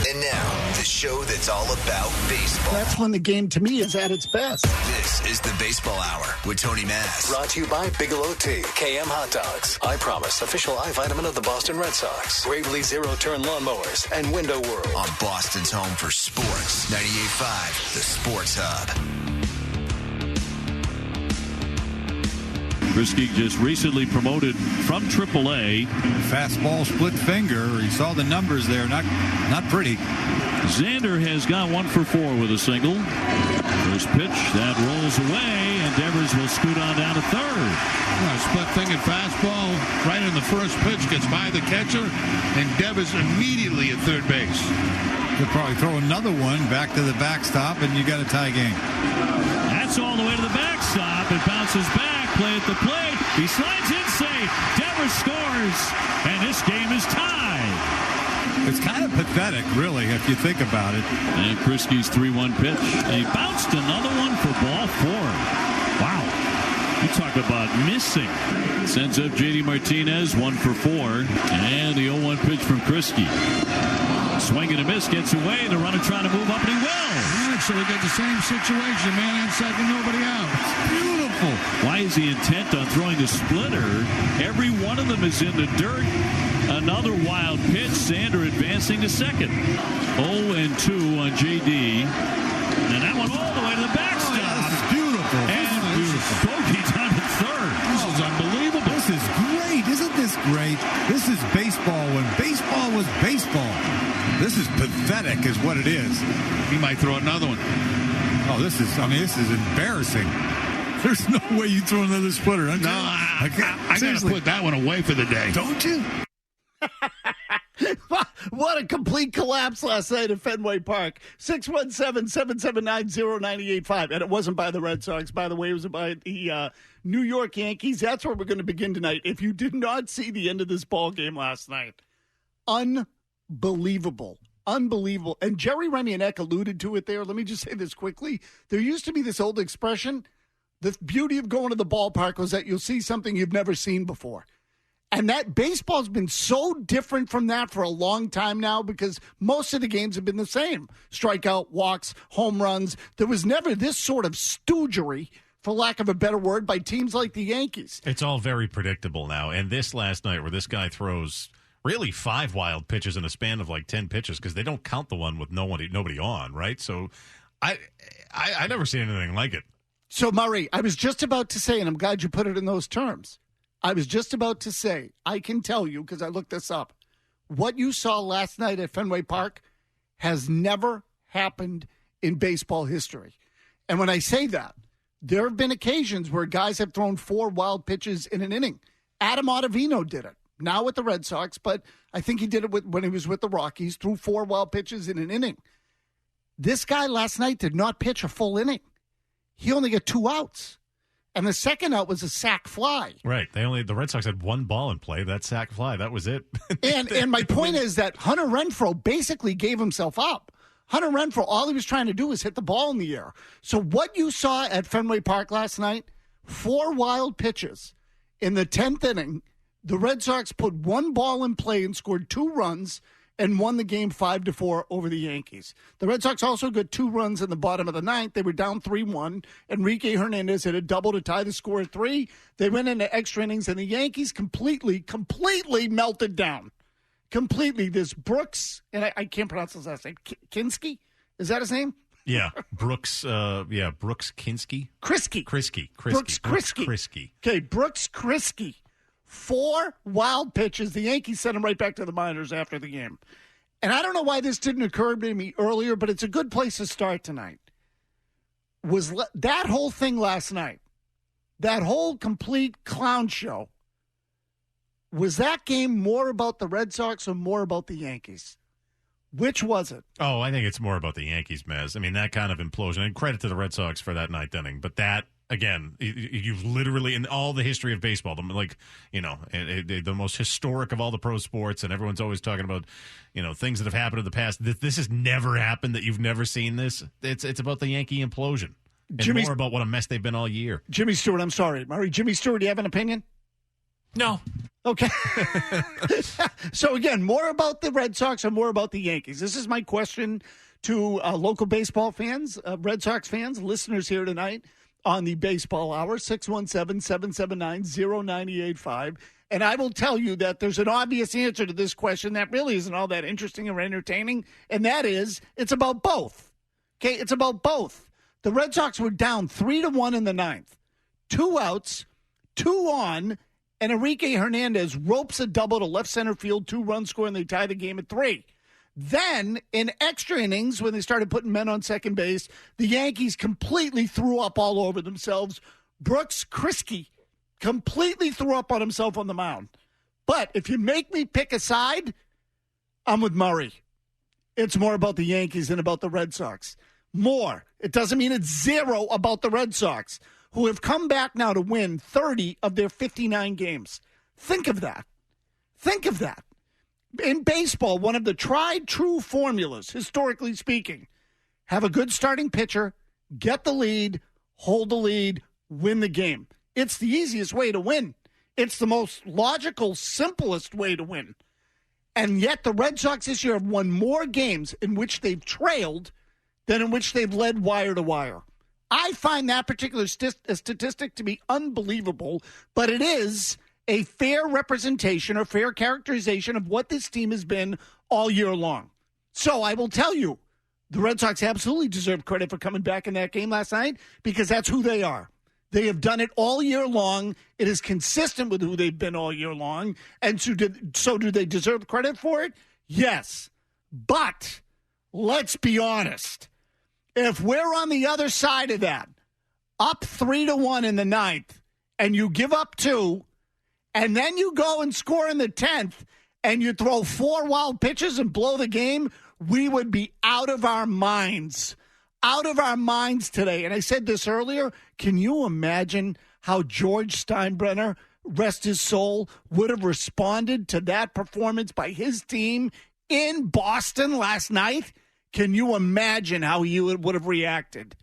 And now, the show that's all about baseball. That's when the game, to me, is at its best. This is the Baseball Hour with Tony Mass. Brought to you by Bigelow Tea, KM Hot Dogs, I Promise, official eye vitamin of the Boston Red Sox, Gravely Zero-Turn Lawnmowers, and Window World. On Boston's home for sports, 98.5, the Sports Hub. Brisky just recently promoted from AAA. Fastball, split finger. You saw the numbers there. Not pretty. Xander has got 1 for 4 with a single. First pitch, that rolls away, and Devers will scoot on down to third. Split finger fastball right in the first pitch, gets by the catcher, and Devers immediately at third base. He'll probably throw another one back to the backstop, and you got a tie game. That's all the way to the backstop. It bounces back. Play at the plate. He slides in safe. Devers scores, and this game is tied. It's kind of pathetic, really, if you think about it. And Krisky's 3-1 pitch. And he bounced another one for ball 4. Wow. You talk about missing. Sends up J.D. Martinez, 1 for 4. And the 0-1 pitch from Krisky. Swing and a miss, gets away. The runner trying to move up, and he will. Actually, got the same situation. Man on second, nobody out. It's beautiful. Why is he intent on throwing the splitter? Every one of them is in the dirt. Another wild pitch. Xander advancing to second. 0-2 on J.D. And that one all the way to the backstop. Oh, this is beautiful. And Bogey down to third. This is unbelievable. This is great. Isn't this great? This is baseball when baseball was baseball. This is pathetic is what it is. He might throw another one. Oh, this is embarrassing. There's no way you throw another splitter. I got to put that one away for the day. Don't you? What a complete collapse last night at Fenway Park. 617-779-0985. And it wasn't by the Red Sox, by the way. It was by the New York Yankees. That's where we're going to begin tonight. If you did not see the end of this ball game last night, unbelievable. Unbelievable. And Jerry Remianek alluded to it there. Let me just say this quickly. There used to be this old expression. The beauty of going to the ballpark was that you'll see something you've never seen before. And that baseball's been so different from that for a long time now because most of the games have been the same. Strikeout, walks, home runs. There was never this sort of stoogery, for lack of a better word, by teams like the Yankees. It's all very predictable now. And this last night where this guy throws really 5 wild pitches in a span of like 10 pitches because they don't count the one with nobody on, right? So I never seen anything like it. So, Murray, I was just about to say, and I'm glad you put it in those terms, I was just about to say, I can tell you, because I looked this up, what you saw last night at Fenway Park has never happened in baseball history. And when I say that, there have been occasions where guys have thrown 4 wild pitches in an inning. Adam Ottavino did it, now with the Red Sox, but I think he did it when he was with the Rockies, threw 4 wild pitches in an inning. This guy last night did not pitch a full inning. He only got 2 outs. And the second out was a sac fly. Right. The Red Sox had 1 ball in play. That sac fly. That was it. and my point is that Hunter Renfroe basically gave himself up. Hunter Renfroe, all he was trying to do was hit the ball in the air. So what you saw at Fenway Park last night, 4 wild pitches. In the 10th inning, the Red Sox put 1 ball in play and scored 2 runs and won the game 5-4 over the Yankees. The Red Sox also got 2 runs in the bottom of the 9th. They were down 3-1. Enrique Hernandez hit a double to tie the score at 3. They went into extra innings, and the Yankees completely melted down. Completely. This Brooks, and I can't pronounce his last name, Kinski? Is that his name? Yeah, Brooks Kinski. Krisky. Brooks Krisky. Okay, Brooks Krisky. 4 wild pitches. The Yankees sent him right back to the minors after the game. And I don't know why this didn't occur to me earlier, but it's a good place to start tonight. Was that whole thing last night, that whole complete clown show, was that game more about the Red Sox or more about the Yankees? Which was it? Oh, I think it's more about the Yankees, Mez. I mean, that kind of implosion. And credit to the Red Sox for that 9th inning. But that, again, you've literally, in all the history of baseball, the most historic of all the pro sports, and everyone's always talking about, things that have happened in the past. This has never happened, that you've never seen this. It's about the Yankee implosion. And more about what a mess they've been all year. Jimmy Stewart, I'm sorry. Murray, Jimmy Stewart, do you have an opinion? No. Okay. So, again, more about the Red Sox or more about the Yankees? This is my question to local baseball fans, Red Sox fans, listeners here tonight on the Baseball Hour, 617-779-0985. And I will tell you that there's an obvious answer to this question that really isn't all that interesting or entertaining, and that is it's about both. Okay, it's about both. The Red Sox were down 3-1 in the ninth. 2 outs, 2 on, and Enrique Hernandez ropes a double to left center field, 2-run score, and they tie the game at 3. Then, in extra innings, when they started putting men on second base, the Yankees completely threw up all over themselves. Brooks Kriske completely threw up on himself on the mound. But if you make me pick a side, I'm with Murray. It's more about the Yankees than about the Red Sox. More. It doesn't mean it's 0 about the Red Sox, who have come back now to win 30 of their 59 games. Think of that. Think of that. In baseball, one of the tried true formulas, historically speaking, have a good starting pitcher, get the lead, hold the lead, win the game. It's the easiest way to win. It's the most logical, simplest way to win. And yet the Red Sox this year have won more games in which they've trailed than in which they've led wire to wire. I find that particular statistic to be unbelievable, but it is a fair representation or fair characterization of what this team has been all year long. So I will tell you, the Red Sox absolutely deserve credit for coming back in that game last night because that's who they are. They have done it all year long. It is consistent with who they've been all year long. And so do they deserve credit for it? Yes. But let's be honest. If we're on the other side of that, up 3-1 in the ninth, and you give up 2, and then you go and score in the 10th, and you throw 4 wild pitches and blow the game, we would be out of our minds. Out of our minds today. And I said this earlier. Can you imagine how George Steinbrenner, rest his soul, would have responded to that performance by his team in Boston last night? Can you imagine how he would have reacted?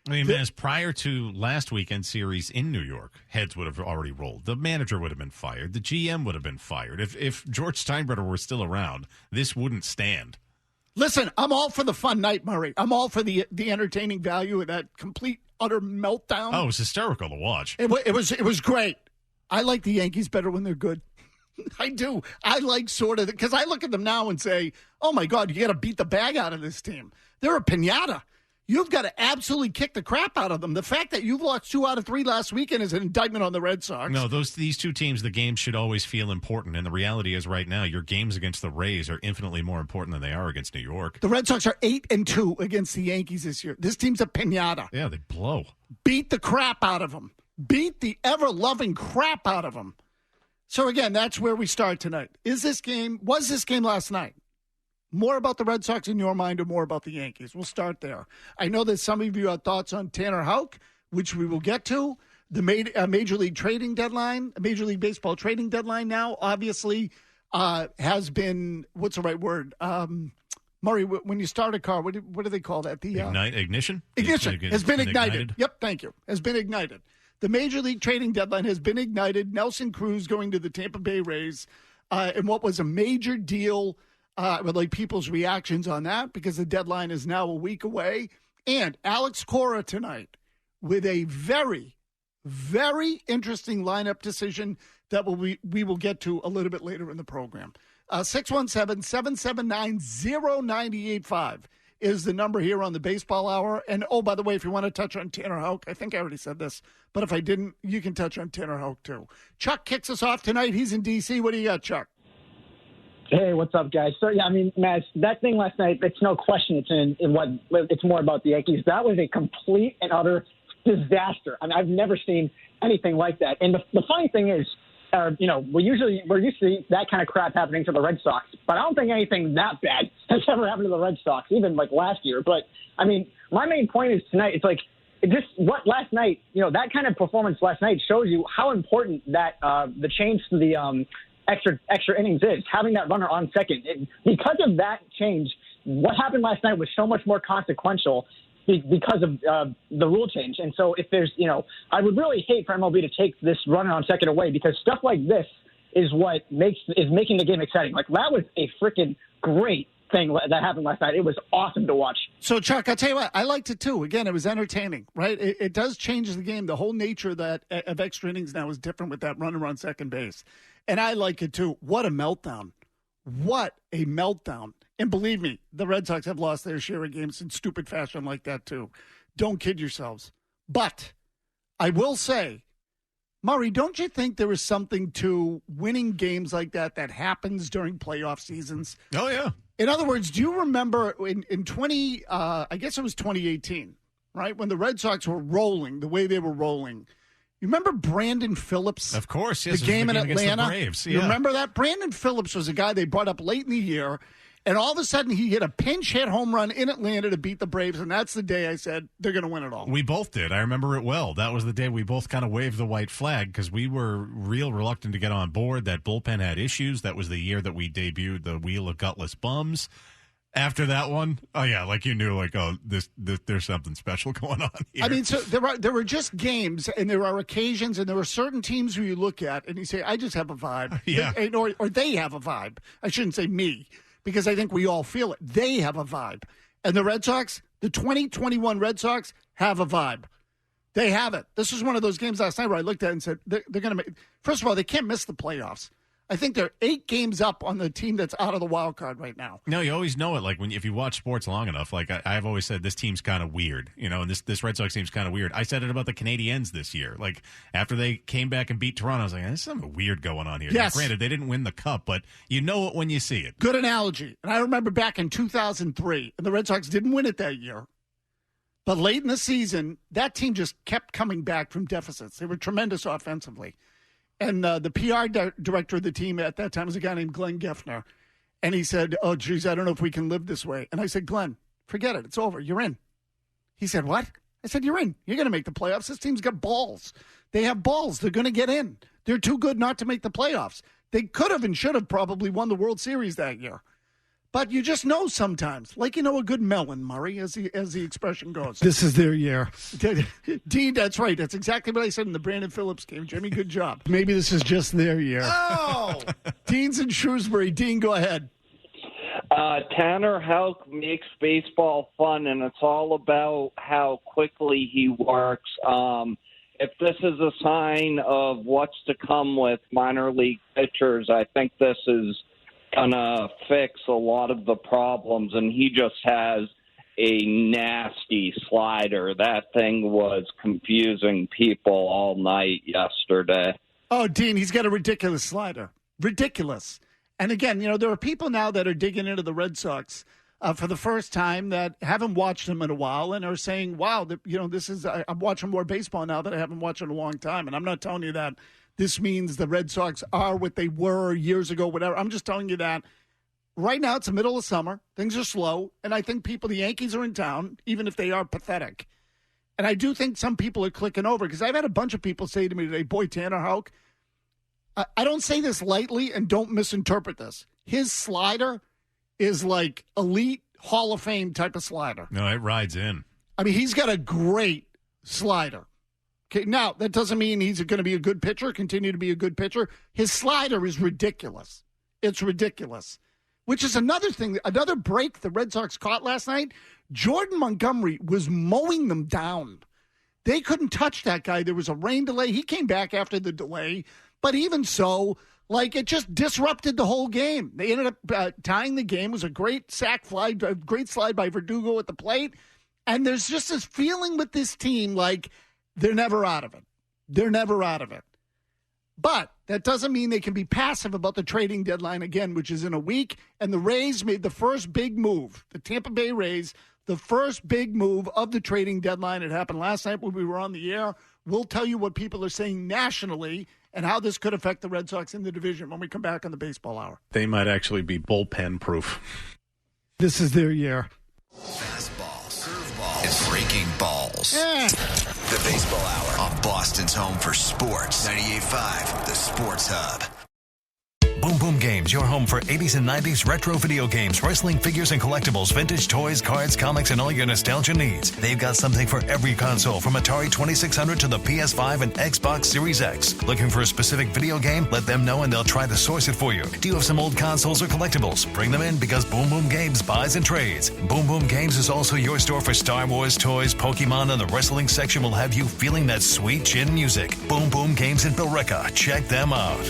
I mean, as prior to last weekend's series in New York, heads would have already rolled. The manager would have been fired. The GM would have been fired. If George Steinbrenner were still around, this wouldn't stand. Listen, I'm all for the fun night, Murray. I'm all for the entertaining value of that complete, utter meltdown. Oh, it was hysterical to watch. It was great. I like the Yankees better when they're good. I do. I like sort of, because I look at them now and say, oh, my God, you got to beat the bag out of this team. They're a piñata. You've got to absolutely kick the crap out of them. The fact that you've lost 2 out of 3 last weekend is an indictment on the Red Sox. No, these two teams, the games should always feel important. And the reality is right now, your games against the Rays are infinitely more important than they are against New York. The Red Sox are 8-2 against the Yankees this year. This team's a piñata. Yeah, they blow. Beat the crap out of them. Beat the ever-loving crap out of them. So, again, that's where we start tonight. Was this game last night more about the Red Sox in your mind or more about the Yankees? We'll start there. I know that some of you have thoughts on Tanner Houck, which we will get to. The Major League trading deadline, Major League Baseball trading deadline now, obviously, has been, what's the right word? Murray, when you start a car, what do they call that? The Ignition? Ignition has been ignited. Yep, thank you. Has been ignited. The Major League trading deadline has been ignited. Nelson Cruz going to the Tampa Bay Rays. And what was a major deal, with like people's reactions on that, because the deadline is now a week away. And Alex Cora tonight with a very, very interesting lineup decision that we will get to a little bit later in the program. 617-779-0985 is the number here on the Baseball Hour. And, oh, by the way, if you want to touch on Tanner Houck, I think I already said this, but if I didn't, you can touch on Tanner Houck too. Chuck kicks us off tonight. He's in D.C. What do you got, Chuck? Hey, what's up, guys? So, yeah, I mean, Matt, that thing last night, it's no question it's more about the Yankees. That was a complete and utter disaster. I mean, I've never seen anything like that. And the funny thing is, we're used to that kind of crap happening to the Red Sox, but I don't think anything that bad has ever happened to the Red Sox, even like last year. But I mean, my main point is tonight. It's like last night. That kind of performance last night shows you how important that the change to the extra innings is, having that runner on second. Because of that change, what happened last night was so much more consequential. because of the rule change. And so if there's, I would really hate for MLB to take this runner on second away, because stuff like this is what is making the game exciting. Like, that was a freaking great thing that happened last night. It was awesome to watch. So, Chuck, I'll tell you what, I liked it too. Again, it was entertaining, right? It does change the game. The whole nature of extra innings now is different with that runner on second base. And I like it too. What a meltdown. What a meltdown. And believe me, the Red Sox have lost their share of games in stupid fashion like that too. Don't kid yourselves. But I will say, Murray, don't you think there is something to winning games like that happens during playoff seasons? Oh, yeah. In other words, do you remember in 2018, right, when the Red Sox were rolling the way they were rolling? You remember Brandon Phillips? Of course, yes. The game in Atlanta? The Braves. Yeah. You remember that? Brandon Phillips was a guy they brought up late in the year, and all of a sudden he hit a pinch hit home run in Atlanta to beat the Braves, and that's the day I said they're going to win it all. We both did. I remember it well. That was the day we both kind of waved the white flag because we were real reluctant to get on board. That bullpen had issues. That was the year that we debuted the Wheel of Gutless Bums. After that one, oh yeah, like you knew, like, oh, this there's something special going on here. I mean, so there were just games, and there are occasions, and there are certain teams who you look at and you say, I just have a vibe. Yeah. Or they have a vibe. I shouldn't say me, because I think we all feel it. They have a vibe. And the Red Sox, the 2021 Red Sox, have a vibe. They have it. This was one of those games last night where I looked at it and said, they're going to make – first of all, they can't miss the playoffs. I think they're 8 games up on the team that's out of the wild card right now. No, you always know it. Like if you watch sports long enough, like I've always said, this team's kind of weird, and this Red Sox team's kind of weird. I said it about the Canadiens this year. Like after they came back and beat Toronto, I was like, there's something weird going on here. Yes. Now, granted, they didn't win the cup, but you know it when you see it. Good analogy. And I remember back in 2003, and the Red Sox didn't win it that year. But late in the season, that team just kept coming back from deficits. They were tremendous offensively. And the PR director of the team at that time was a guy named Glenn Geffner. And he said, oh, geez, I don't know if we can live this way. And I said, Glenn, forget it. It's over. You're in. He said, what? I said, you're in. You're going to make the playoffs. This team's got balls. They have balls. They're going to get in. They're too good not to make the playoffs. They could have and should have probably won the World Series that year. But you just know sometimes, like a good melon, Murray, as the expression goes. This is their year. Dean, that's right. That's exactly what I said in the Brandon Phillips game. Jimmy, good job. Maybe this is just their year. Oh! Dean's in Shrewsbury. Dean, go ahead. Tanner Houck makes baseball fun, and it's all about how quickly he works. If this is a sign of what's to come with minor league pitchers, I think this is gonna fix a lot of the problems, and he just has a nasty slider. That thing was confusing people all night yesterday. Oh, Dean, he's got a ridiculous slider. Ridiculous. And again, there are people now that are digging into the Red Sox for the first time that haven't watched them in a while and are saying, wow, this is I'm watching more baseball now that I haven't watched in a long time. And I'm not telling you that this means the Red Sox are what they were years ago, whatever. I'm just telling you that right now it's the middle of summer. Things are slow. And I think the Yankees are in town, even if they are pathetic. And I do think some people are clicking over, because I've had a bunch of people say to me today, boy, Tanner Houck, I don't say this lightly, and don't misinterpret this. His slider is like elite Hall of Fame type of slider. No, it rides in. I mean, he's got a great slider. Okay, now, that doesn't mean he's going to be a good pitcher, continue to be a good pitcher. His slider is ridiculous. It's ridiculous. Which is another thing, another break the Red Sox caught last night. Jordan Montgomery was mowing them down. They couldn't touch that guy. There was a rain delay. He came back after the delay. But even so, it just disrupted the whole game. They ended up tying the game. It was a great sac fly, a great slide by Verdugo at the plate. And there's just this feeling with this team like they're never out of it. They're never out of it. But that doesn't mean they can be passive about the trading deadline again, which is in a week. And the Rays made the first big move. The Tampa Bay Rays, the first big move of the trading deadline. It happened last night when we were on the air. We'll tell you what people are saying nationally and how this could affect the Red Sox in the division when we come back on the Baseball Hour. They might actually be bullpen proof. This is their year. Fastball, curveball, and breaking balls. The Baseball Hour on Boston's home for sports. 98.5, the Sports Hub. Boom Boom Games, your home for 80s and 90s retro video games, wrestling figures and collectibles, vintage toys, cards, comics, and all your nostalgia needs. They've got something for every console, from Atari 2600 to the PS5 and Xbox Series X. Looking for a specific video game? Let them know and they'll try to source it for you. Do you have some old consoles or collectibles? Bring them in, because Boom Boom Games buys and trades. Boom Boom Games is also your store for Star Wars toys, Pokemon, and the wrestling section will have you feeling that sweet chin music. Boom Boom Games in Billerica. Check them out.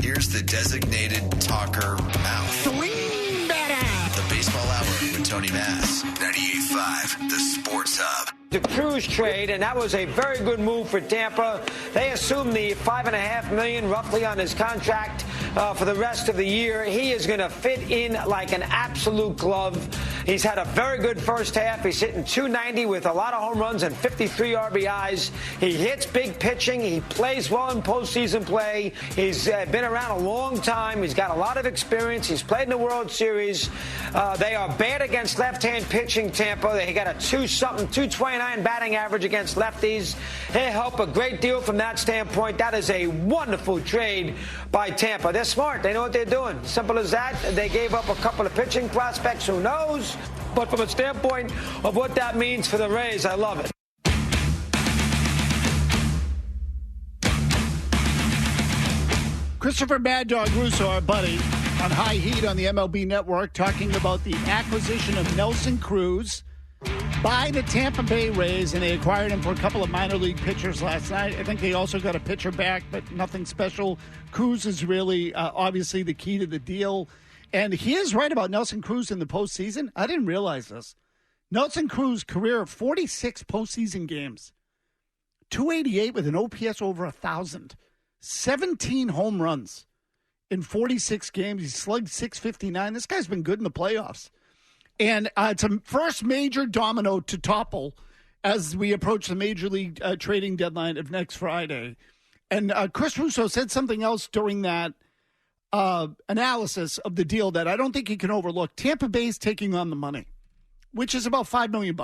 Here's the designated talker mouth. Swing better. The Baseball Hour with Tony Mass. 98.5, the Sports Hub. The Cruz trade, and that was a very good move for Tampa. They assumed the $5.5 million roughly on his contract for the rest of the year. He is going to fit in like an absolute glove. He's had a very good first half. He's hitting .290 with a lot of home runs and 53 RBIs. He hits big pitching. He plays well in postseason play. He's been around a long time. He's got a lot of experience. He's played in the World Series. They are bad against left-hand pitching, Tampa. They got a 229 batting average against lefties. They help a great deal from that standpoint. That is a wonderful trade by Tampa. They're smart. They know what they're doing. Simple as that. They gave up a couple of pitching prospects. Who knows? But from a standpoint of what that means for the Rays, I love it. Christopher Mad Dog Russo, our buddy, on High Heat on the MLB Network, talking about the acquisition of Nelson Cruz by the Tampa Bay Rays, and they acquired him for a couple of minor league pitchers last night. I think they also got a pitcher back, but nothing special. Cruz is really obviously the key to the deal. And he is right about Nelson Cruz in the postseason. I didn't realize this. Nelson Cruz, career of 46 postseason games, 288 with an OPS over 1,000, 17 home runs in 46 games. He's slugged .659. This guy's been good in the playoffs. And it's a first major domino to topple as we approach the Major League trading deadline of next Friday. And Chris Russo said something else during that analysis of the deal that I don't think you can overlook. Tampa Bay's taking on the money, which is about $5 million.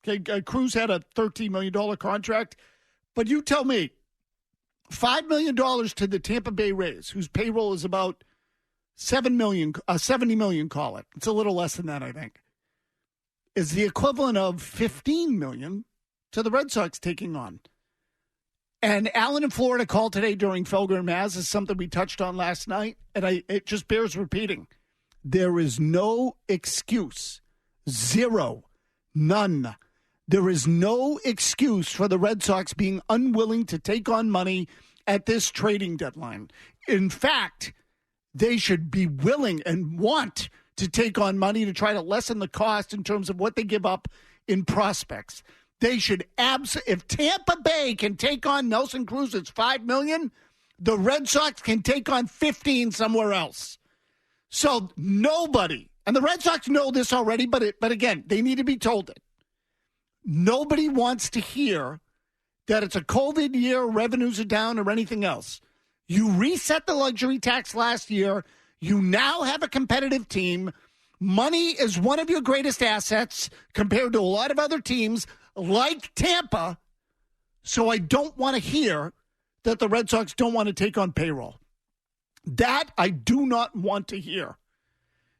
Okay, Cruz had a $13 million contract. But you tell me, $5 million to the Tampa Bay Rays, whose payroll is about $70 million, call it. It's a little less than that, I think. Is the equivalent of $15 million to the Red Sox taking on. And Alan in Florida called today during Felger and Maz is something we touched on last night, and it just bears repeating. There is no excuse. Zero. None. There is no excuse for the Red Sox being unwilling to take on money at this trading deadline. In fact, they should be willing and want to take on money to try to lessen the cost in terms of what they give up in prospects. They should if Tampa Bay can take on Nelson Cruz, it's $5 million, the Red Sox can take on 15 somewhere else. So nobody, and the Red Sox know this already, but again, they need to be told it. Nobody wants to hear that it's a COVID year, revenues are down, or anything else. You reset the luxury tax last year. You now have a competitive team. Money is one of your greatest assets compared to a lot of other teams like Tampa. So I don't want to hear that the Red Sox don't want to take on payroll. That I do not want to hear.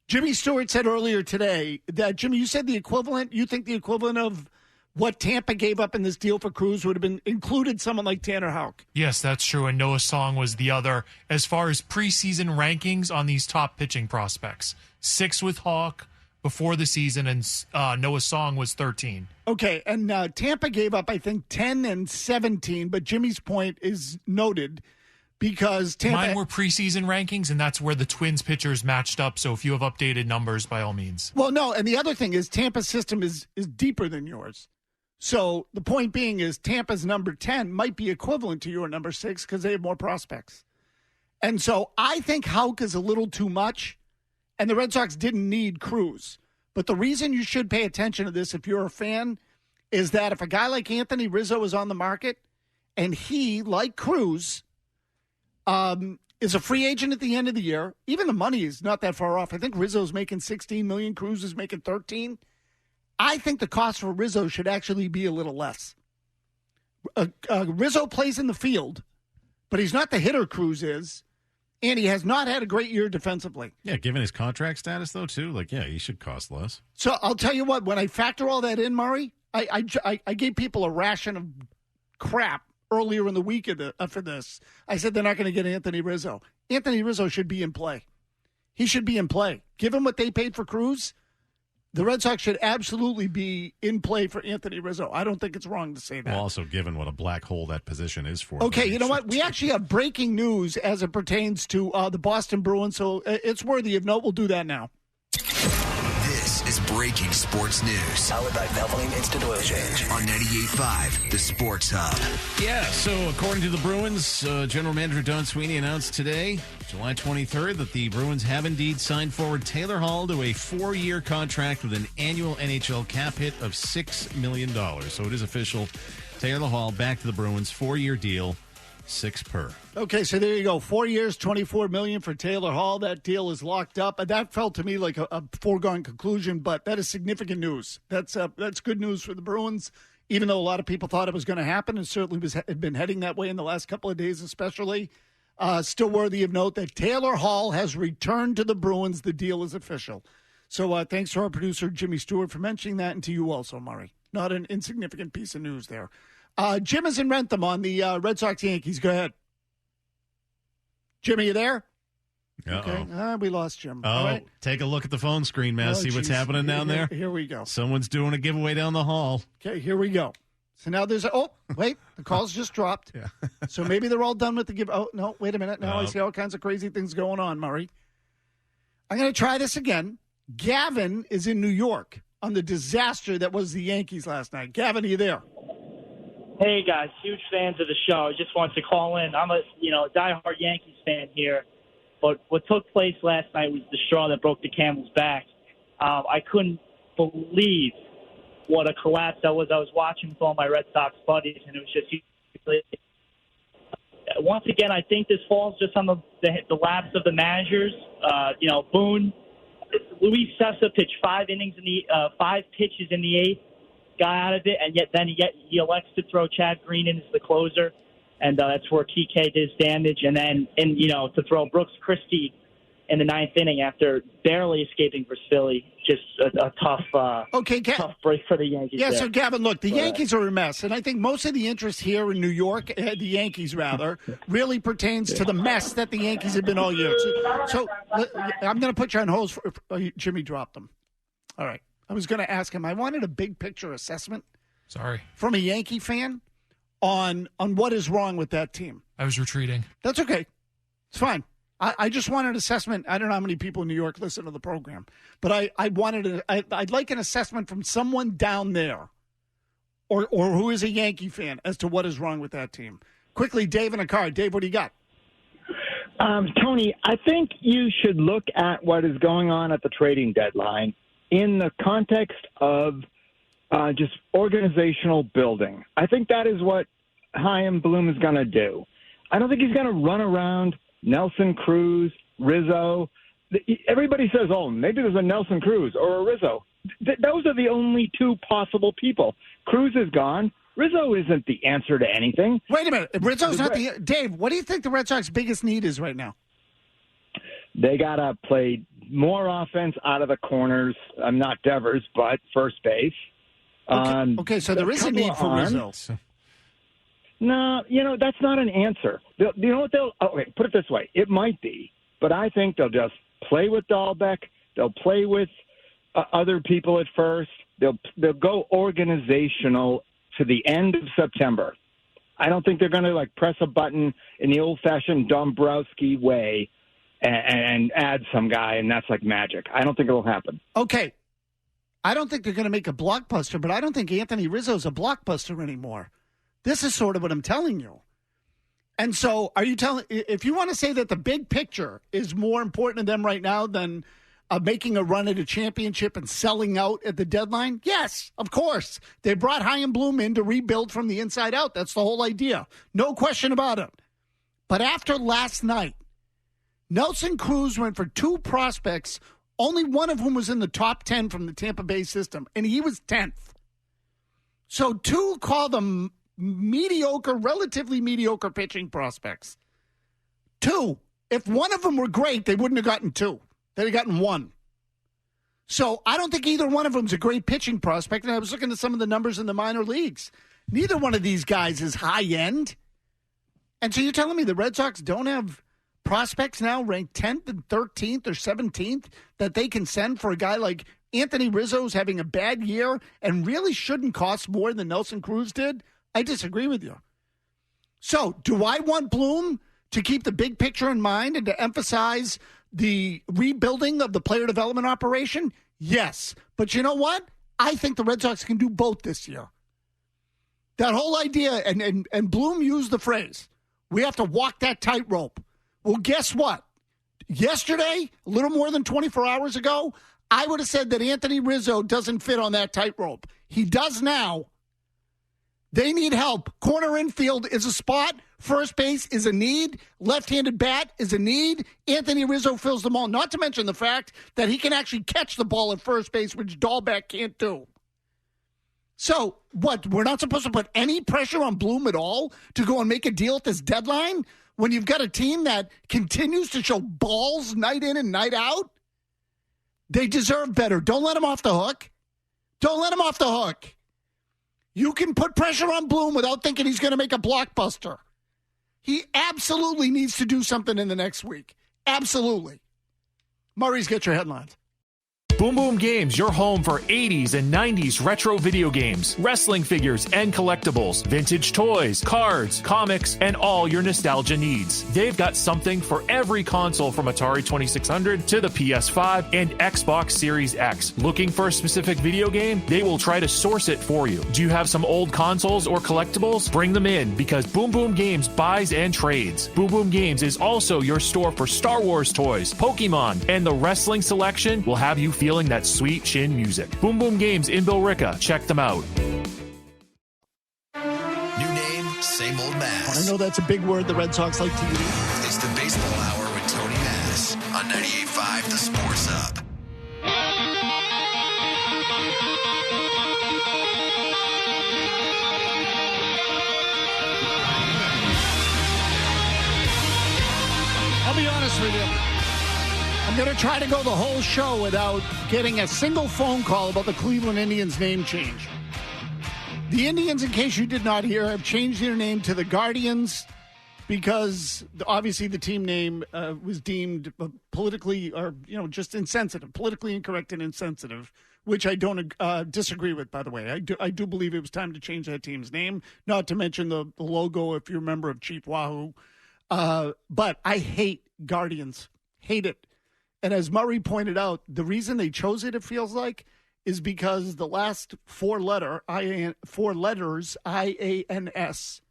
Jimmy Stewart said earlier today that, Jimmy, you said you think the equivalent of what Tampa gave up in this deal for Cruz would have been included someone like Tanner Houck. Yes, that's true, and Noah Song was the other. As far as preseason rankings on these top pitching prospects, 6 with Houck before the season, and Noah Song was 13. Okay, and Tampa gave up, I think, 10 and 17, but Jimmy's point is noted because Tampa... Mine were preseason rankings, and that's where the Twins pitchers matched up, so if you have updated numbers, by all means. Well, no, and the other thing is Tampa's system is deeper than yours. So the point being is Tampa's number 10 might be equivalent to your number 6 because they have more prospects. And so I think Houck is a little too much, and the Red Sox didn't need Cruz. But the reason you should pay attention to this if you're a fan is that if a guy like Anthony Rizzo is on the market and he, like Cruz, is a free agent at the end of the year, even the money is not that far off. I think Rizzo's making $16 million, Cruz is making $13. I think the cost for Rizzo should actually be a little less. Rizzo plays in the field. but he's not the hitter Cruz is, and he has not had a great year defensively. Yeah, given his contract status, though, too, he should cost less. So I'll tell you what, when I factor all that in, Murray, I gave people a ration of crap earlier in the week for this. I said they're not going to get Anthony Rizzo. Anthony Rizzo should be in play. He should be in play. Given what they paid for Cruz, the Red Sox should absolutely be in play for Anthony Rizzo. I don't think it's wrong to say that. Well, also, given what a black hole that position is for. Okay, you know what? We actually have breaking news as it pertains to the Boston Bruins, so it's worthy of note. We'll do that now. This is breaking sports news. Powered by Valvoline Instant Oil Change. On 98.5, the Sports Hub. Yeah, so according to the Bruins, General Manager Don Sweeney announced today, July 23rd, that the Bruins have indeed signed forward Taylor Hall to a 4-year contract with an annual NHL cap hit of $6 million. So it is official. Taylor Hall back to the Bruins, 4-year deal, 6 per. Okay, so there you go. 4 years, $24 million for Taylor Hall. That deal is locked up. That felt to me like a foregone conclusion, but that is significant news. That's good news for the Bruins, even though a lot of people thought it was going to happen. It certainly had been heading that way in the last couple of days, especially. Still worthy of note that Taylor Hall has returned to the Bruins. The deal is official. So thanks to our producer, Jimmy Stewart, for mentioning that, and to you also, Murray. Not an insignificant piece of news there. Jim is in Rentham on the Red Sox Yankees. Go ahead. Jimmy, you there? Uh-oh. Okay. We lost Jim. Oh, right. Take a look at the phone screen, man. See what's happening down there? Here we go. Someone's doing a giveaway down the hall. Okay, here we go. So now there's wait, the calls just dropped. Yeah. So maybe they're all done with the give. Oh, no, wait a minute. Now I see all kinds of crazy things going on, Murray. I'm going to try this again. Gavin is in New York on the disaster that was the Yankees last night. Gavin, are you there? Hey, guys, huge fans of the show. I just wanted to call in. I'm a diehard Yankees fan here, but what took place last night was the straw that broke the camel's back. I couldn't believe what a collapse that was. I was watching with all my Red Sox buddies, and it was just once again, I think this falls just on the laps of the managers. Boone, Luis Cessa pitched 5 pitches in the 8th. Got out of it, and yet he elects to throw Chad Green in as the closer, and that's where Kike did his damage. And then, to throw Brooks Christie in the 9th inning after barely escaping for Philly, just a tough break for the Yankees. Yeah, there. So Gavin, look, the Yankees are a mess, and I think most of the interest here in New York, the Yankees rather, really pertains to the mess that the Yankees have been all year. So I'm going to put you on hold. Jimmy dropped them. All right. I was going to ask him. I wanted a big picture assessment. Sorry. From a Yankee fan on what is wrong with that team. I was retreating. That's okay. It's fine. I just wanted an assessment. I don't know how many people in New York listen to the program, but I'd like an assessment from someone down there or who is a Yankee fan as to what is wrong with that team. Quickly, Dave in a car. Dave, what do you got? Tony, I think you should look at what is going on at the trading deadline in the context of just organizational building. I think that is what Chaim Bloom is going to do. I don't think he's going to run around Nelson Cruz, Rizzo. Everybody says, maybe there's a Nelson Cruz or a Rizzo. Those are the only 2 possible people. Cruz is gone. Rizzo isn't the answer to anything. Wait a minute. Rizzo's not the... Dave, what do you think the Red Sox biggest need is right now? They got to play more offense out of the corners. I'm not Devers, but first base. Okay, so there is a need for Rizzo. No, that's not an answer. Put it this way. It might be, but I think they'll just play with Dahlbeck. They'll play with other people at first. They'll go organizational to the end of September. I don't think they're going to press a button in the old-fashioned Dombrowski way and add some guy, and that's like magic. I don't think it'll happen. Okay. I don't think they're going to make a blockbuster, but I don't think Anthony Rizzo's a blockbuster anymore. This is sort of what I'm telling you. And so are you telling – if you want to say that the big picture is more important to them right now than making a run at a championship and selling out at the deadline, yes, of course. They brought Chaim Bloom in to rebuild from the inside out. That's the whole idea. No question about it. But after last night, Nelson Cruz went for 2 prospects, only one of whom was in the top 10 from the Tampa Bay system, and he was 10th. So to call them relatively mediocre pitching prospects. 2. If one of them were great, they wouldn't have gotten 2. They'd have gotten 1. So I don't think either one of them is a great pitching prospect. And I was looking at some of the numbers in the minor leagues. Neither one of these guys is high end. And so you're telling me the Red Sox don't have prospects now ranked 10th and 13th or 17th that they can send for a guy like Anthony Rizzo's having a bad year and really shouldn't cost more than Nelson Cruz did? I disagree with you. So do I want Bloom to keep the big picture in mind and to emphasize the rebuilding of the player development operation? Yes. But you know what? I think the Red Sox can do both this year. That whole idea, and Bloom used the phrase, we have to walk that tightrope. Well, guess what? Yesterday, a little more than 24 hours ago, I would have said that Anthony Rizzo doesn't fit on that tightrope. He does now. They need help. Corner infield is a spot. First base is a need. Left-handed bat is a need. Anthony Rizzo fills them all. Not to mention the fact that he can actually catch the ball at first base, which Dahlbeck can't do. So, what, we're not supposed to put any pressure on Bloom at all to go and make a deal at this deadline when you've got a team that continues to show balls night in and night out? They deserve better. Don't let them off the hook. Don't let them off the hook. You can put pressure on Bloom without thinking he's going to make a blockbuster. He absolutely needs to do something in the next week. Absolutely. Murray's got your headlines. Boom Boom Games, your home for 80s and 90s retro video games, wrestling figures and collectibles, vintage toys, cards, comics, and all your nostalgia needs. They've got something for every console from Atari 2600 to the PS5 and Xbox Series X. Looking for a specific video game? They will try to source it for you. Do you have some old consoles or collectibles? Bring them in because Boom Boom Games buys and trades. Boom Boom Games is also your store for Star Wars toys, Pokemon, and the wrestling selection will have you feeling that sweet chin music. Boom Boom Games in Billerica. Check them out. New name, same old Mass. I know that's a big word the Red Sox like to use. It's the Baseball Hour with Tony Mass on 98.5 The Sports Hub. I'll be honest with you. I'm going to try to go the whole show without getting a single phone call about the Cleveland Indians name change. The Indians, in case you did not hear, have changed their name to the Guardians because obviously the team name was deemed politically or, just insensitive, politically incorrect and insensitive, which I don't disagree with, by the way. I do believe it was time to change that team's name, not to mention the logo, if you remember, of Chief Wahoo. But I hate Guardians. Hate it. And as Murray pointed out, the reason they chose it feels like, is because the last four letters, IANS,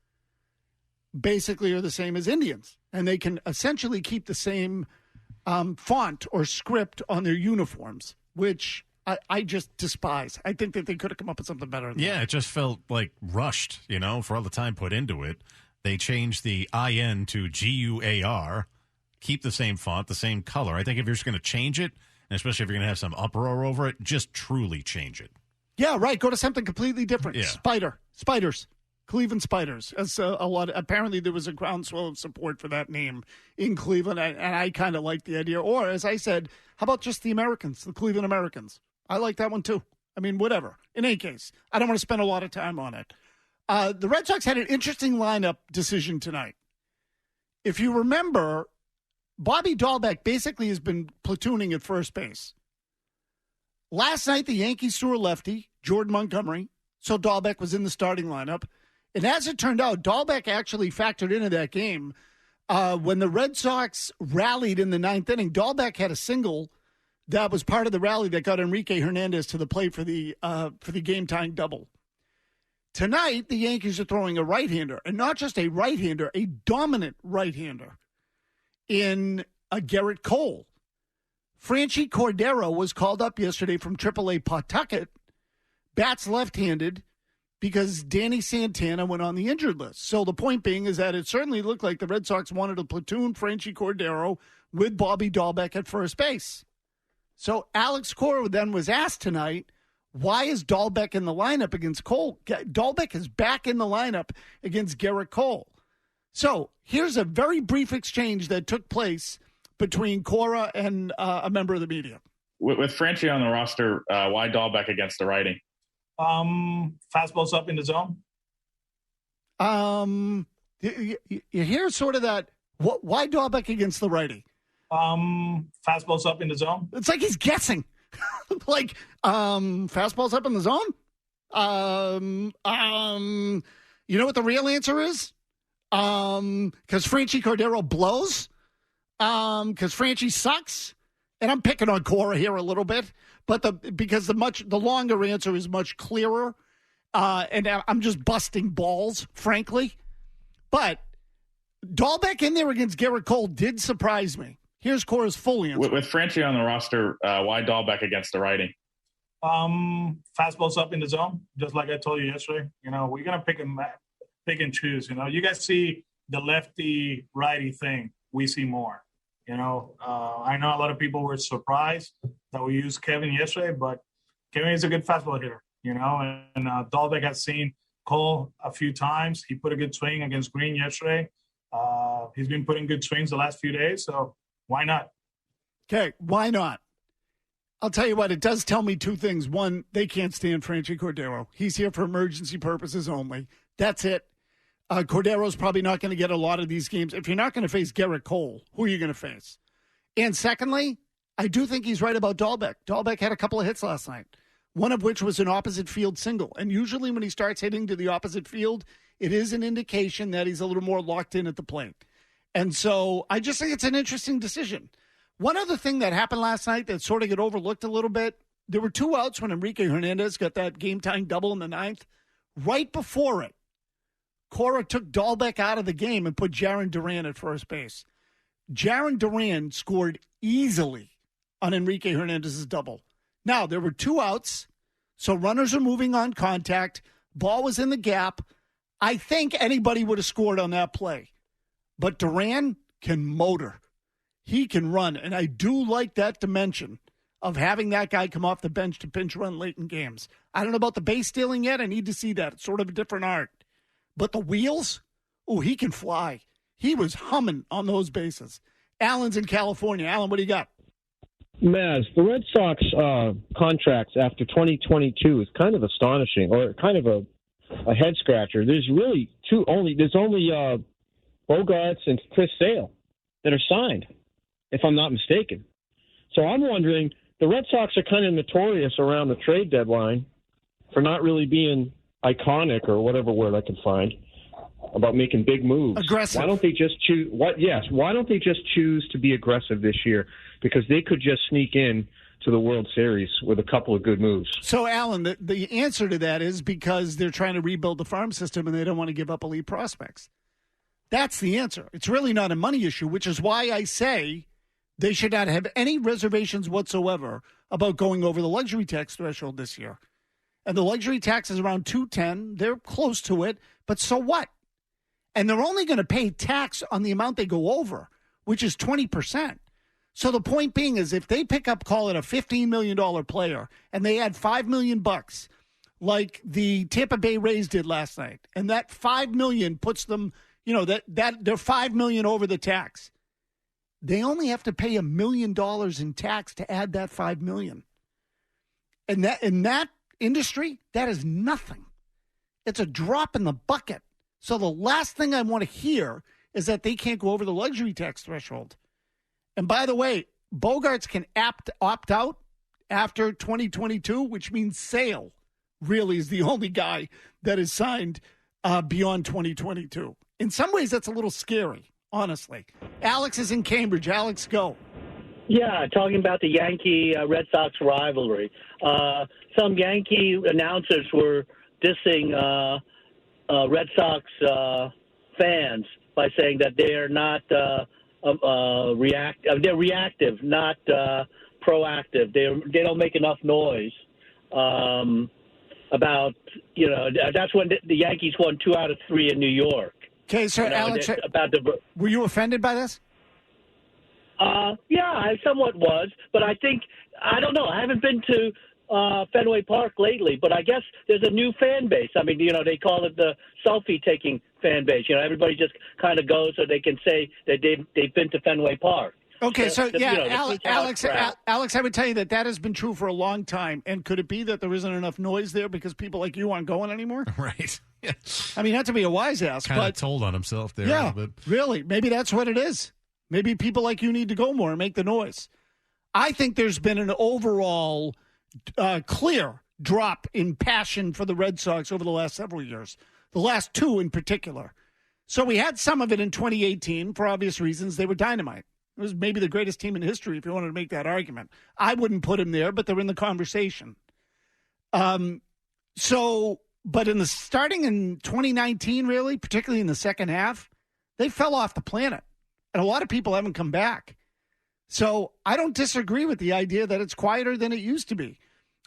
basically are the same as Indians. And they can essentially keep the same font or script on their uniforms, which I just despise. I think that they could have come up with something better than that. It just felt like rushed, for all the time put into it. They changed the IN to GUAR. Keep the same font, the same color. I think if you're just going to change it, and especially if you're going to have some uproar over it, just truly change it. Yeah, right. Go to something completely different. Yeah. Spiders. Cleveland Spiders. That's a lot. Apparently, there was a groundswell of support for that name in Cleveland, and I kind of like the idea. Or, as I said, how about just the Americans, the Cleveland Americans? I like that one, too. I mean, whatever. In any case, I don't want to spend a lot of time on it. The Red Sox had an interesting lineup decision tonight. If you remember, Bobby Dahlbeck basically has been platooning at first base. Last night, the Yankees threw a lefty, Jordan Montgomery, so Dahlbeck was in the starting lineup. And as it turned out, Dahlbeck actually factored into that game. When the Red Sox rallied in the ninth inning, Dahlbeck had a single that was part of the rally that got Enrique Hernandez to the plate for the game-tying double. Tonight, the Yankees are throwing a right-hander, and not just a right-hander, a dominant right-hander in Garrett Cole. Franchi Cordero was called up yesterday from AAA Pawtucket. Bats left-handed because Danny Santana went on the injured list. So the point being is that it certainly looked like the Red Sox wanted to platoon Franchi Cordero with Bobby Dahlbeck at first base. So Alex Cora then was asked tonight, Why is Dahlbeck in the lineup against Cole? Dahlbeck is back in the lineup against Garrett Cole. So here's a very brief exchange that took place between Cora and a member of the media. With Franchi on the roster, why Dahlbeck against the righty? Fastballs up in the zone. You hear sort of that. Why Dahlbeck against the righty? Fastballs up in the zone. It's like he's guessing. Fastballs up in the zone? You know what the real answer is? Because Franchi Cordero blows? Because Franchi sucks? And I'm picking on Cora here a little bit, but because the longer answer is much clearer, and I'm just busting balls, frankly. But Dahlbeck in there against Garrett Cole did surprise me. Here's Cora's full answer. With Franchi on the roster, why Dahlbeck against the righty? Fastballs up in the zone, just like I told you yesterday. We're gonna pick and choose. You guys see the lefty righty thing. We see more. I know a lot of people were surprised that we used Kevin yesterday, but Kevin is a good fastball hitter. And Dahlbeck has seen Cole a few times. He put a good swing against Green yesterday. He's been putting good swings the last few days, so why not? Okay, why not? I'll tell you what, it does tell me two things. One, they can't stand Franchi Cordero. He's here for emergency purposes only. That's it. Cordero's probably not going to get a lot of these games. If you're not going to face Garrett Cole, who are you going to face? And secondly, I do think he's right about Dahlbeck. Dahlbeck had a couple of hits last night, one of which was an opposite field single. And usually when he starts hitting to the opposite field, it is an indication that he's a little more locked in at the plate. And so I just think it's an interesting decision. One other thing that happened last night that sort of got overlooked a little bit, there were 2 outs when Enrique Hernandez got that game-tying double in the 9th. Right before it, Cora took Dahlbeck out of the game and put Jarren Duran at first base. Jarren Duran scored easily on Enrique Hernandez's double. Now, there were 2 outs, so runners are moving on contact. Ball was in the gap. I think anybody would have scored on that play. But Duran can motor. He can run, and I do like that dimension of having that guy come off the bench to pinch run late in games. I don't know about the base stealing yet. I need to see that. It's sort of a different art. But the wheels, he can fly. He was humming on those bases. Alan's in California. Alan, what do you got? Maz, the Red Sox contracts after 2022 is kind of astonishing, or kind of a head scratcher. There's really there's only Bogarts and Chris Sale that are signed, if I'm not mistaken. So I'm wondering, the Red Sox are kind of notorious around the trade deadline for not really being iconic, or whatever word I can find, about making big moves. Aggressive. Why don't they just choose? Why don't they just choose to be aggressive this year? Because they could just sneak in to the World Series with a couple of good moves. So, Alan, the answer to that is because they're trying to rebuild the farm system and they don't want to give up elite prospects. That's the answer. It's really not a money issue, which is why I say they should not have any reservations whatsoever about going over the luxury tax threshold this year. And the luxury tax is around $210. They're close to it, but so what? And they're only going to pay tax on the amount they go over, which is 20%. So the point being is if they pick up, call it a $15 million player, and they add $5 million like the Tampa Bay Rays did last night, and that $5 million puts them, that they're $5 million over the tax. They only have to pay $1 million in tax to add that $5 million. And that in that industry, that is nothing. It's a drop in the bucket. So the last thing I want to hear is that they can't go over the luxury tax threshold. And by the way, Bogarts can opt out after 2022, which means Sale really is the only guy that is signed beyond 2022. In some ways, that's a little scary, honestly. Alex is in Cambridge. Alex, go. Yeah, talking about the Yankee-Red Sox rivalry. Some Yankee announcers were dissing Red Sox fans by saying that they are not they're reactive, not proactive. They don't make enough noise about, that's when the Yankees won 2 out of 3 in New York. Okay, so Alex, were you offended by this? Yeah, I somewhat was, but I don't know. I haven't been to Fenway Park lately, but I guess there's a new fan base. I mean, they call it the selfie-taking fan base. Everybody just kind of goes so they can say that they've been to Fenway Park. Okay, Alex, I would tell you that has been true for a long time. And could it be that there isn't enough noise there because people like you aren't going anymore? Right. Yeah. I mean, not to be a wise ass, kind of but told on himself there. Yeah, a little bit. Really. Maybe that's what it is. Maybe people like you need to go more and make the noise. I think there's been an overall clear drop in passion for the Red Sox over the last several years, the last two in particular. So we had some of it in 2018 for obvious reasons. They were dynamite. It was maybe the greatest team in history if you wanted to make that argument. I wouldn't put them there, but they're in the conversation. But starting in 2019, really, particularly in the second half, they fell off the planet. And a lot of people haven't come back. So I don't disagree with the idea that it's quieter than it used to be.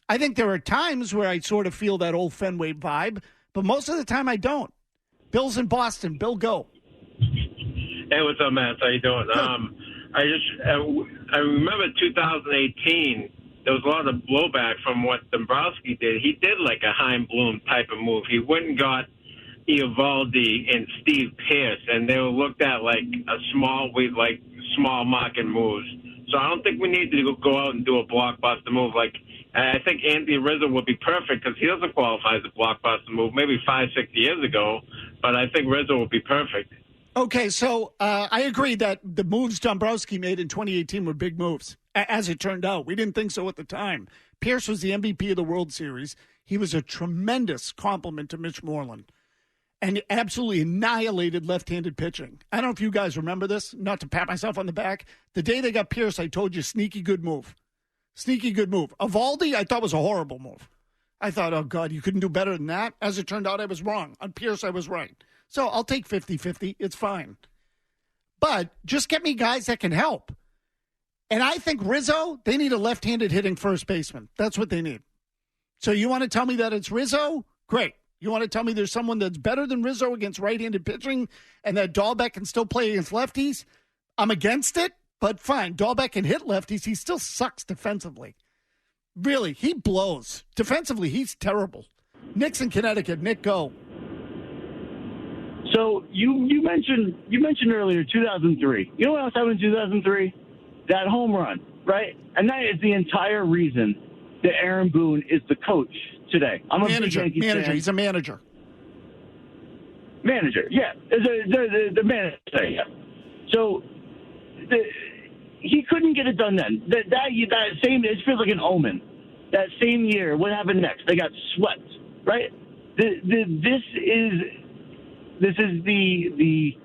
I think there are times where I sort of feel that old Fenway vibe, but most of the time I don't. Bill's in Boston. Bill, go. Hey, what's up, Matt? How you doing? I remember 2018, there was a lot of blowback from what Dombrowski did. He did like a Chaim Bloom type of move. He went and got Eovaldi and Steve Pearce, and they were looked at like small market moves. So I don't think we need to go out and do a blockbuster move. I think Anthony Rizzo would be perfect because he doesn't qualify as a blockbuster move, maybe 5-6 years ago, but I think Rizzo would be perfect. Okay, so I agree that the moves Dombrowski made in 2018 were big moves, as it turned out. We didn't think so at the time. Pierce was the MVP of the World Series. He was a tremendous compliment to Mitch Moreland and absolutely annihilated left-handed pitching. I don't know if you guys remember this, not to pat myself on the back. The day they got Pierce, I told you, sneaky good move. Sneaky good move. Eovaldi, I thought was a horrible move. I thought, oh, God, you couldn't do better than that. As it turned out, I was wrong. On Pierce, I was right. So I'll take 50-50. It's fine. But just get me guys that can help. And I think Rizzo, they need a left-handed hitting first baseman. That's what they need. So you want to tell me that it's Rizzo? Great. You want to tell me there's someone that's better than Rizzo against right-handed pitching and that Dahlbeck can still play against lefties? I'm against it, but fine. Dahlbeck can hit lefties. He still sucks defensively. Really, he blows. Defensively, he's terrible. Nick's in Connecticut. Nick, go. So you mentioned earlier 2003. You know what else happened in 2003? That home run, right? And that is the entire reason that Aaron Boone is the coach today. I'm a manager. Fan. He's a manager. Manager, yeah. The manager, yeah. So he couldn't get it done then. That same, it feels like an omen. That same year, what happened next? They got swept, right? This is the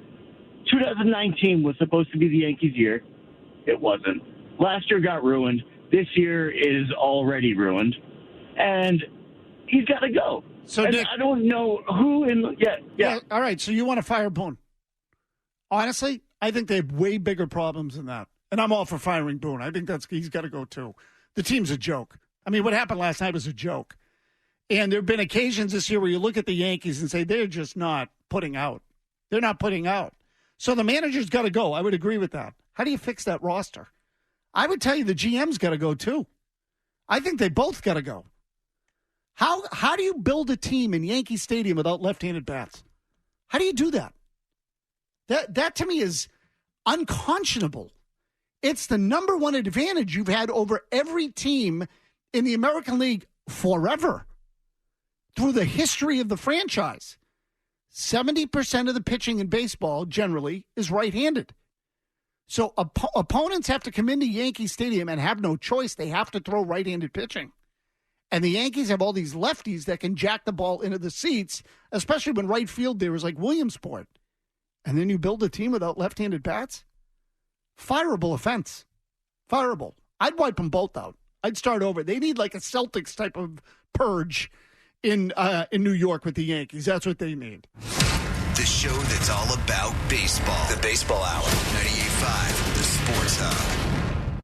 2019 was supposed to be the Yankees' year. It wasn't. Last year got ruined. This year is already ruined. And he's got to go. So Nick, I don't know who in – yeah. All right, so you want to fire Boone. Honestly, I think they have way bigger problems than that. And I'm all for firing Boone. I think he's got to go too. The team's a joke. I mean, what happened last night was a joke. And there have been occasions this year where you look at the Yankees and say they're just not putting out. They're not putting out. So the manager's got to go. I would agree with that. How do you fix that roster? I would tell you the GM's got to go too. I think they both got to go. How do you build a team in Yankee Stadium without left-handed bats? How do you do that? That to me is unconscionable. It's the number one advantage you've had over every team in the American League forever through the history of the franchise. 70% of the pitching in baseball generally is right-handed. So opponents have to come into Yankee Stadium and have no choice. They have to throw right-handed pitching. And the Yankees have all these lefties that can jack the ball into the seats, especially when right field there is like Williamsport. And then you build a team without left-handed bats? Fireable offense. Fireable. I'd wipe them both out. I'd start over. They need like a Celtics type of purge in New York with the Yankees. That's what they need. The show that's all about baseball. The Baseball Hour. 98.5, the Sports Hub.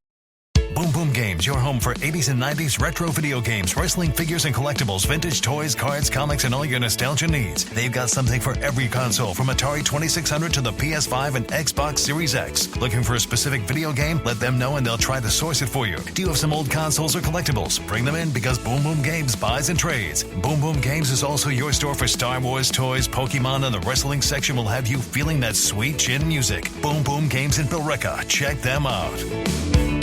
Boom Boom Games, your home for 80s and 90s retro video games, wrestling figures and collectibles, vintage toys, cards, comics, and all your nostalgia needs. They've got something for every console, from Atari 2600 to the PS5 and Xbox Series X. Looking for a specific video game? Let them know and they'll try to source it for you. Do you have some old consoles or collectibles? Bring them in, because Boom Boom Games buys and trades. Boom Boom Games is also your store for Star Wars toys, Pokemon, and the wrestling section will have you feeling that sweet chin music. Boom Boom Games in Billerica. Check them out.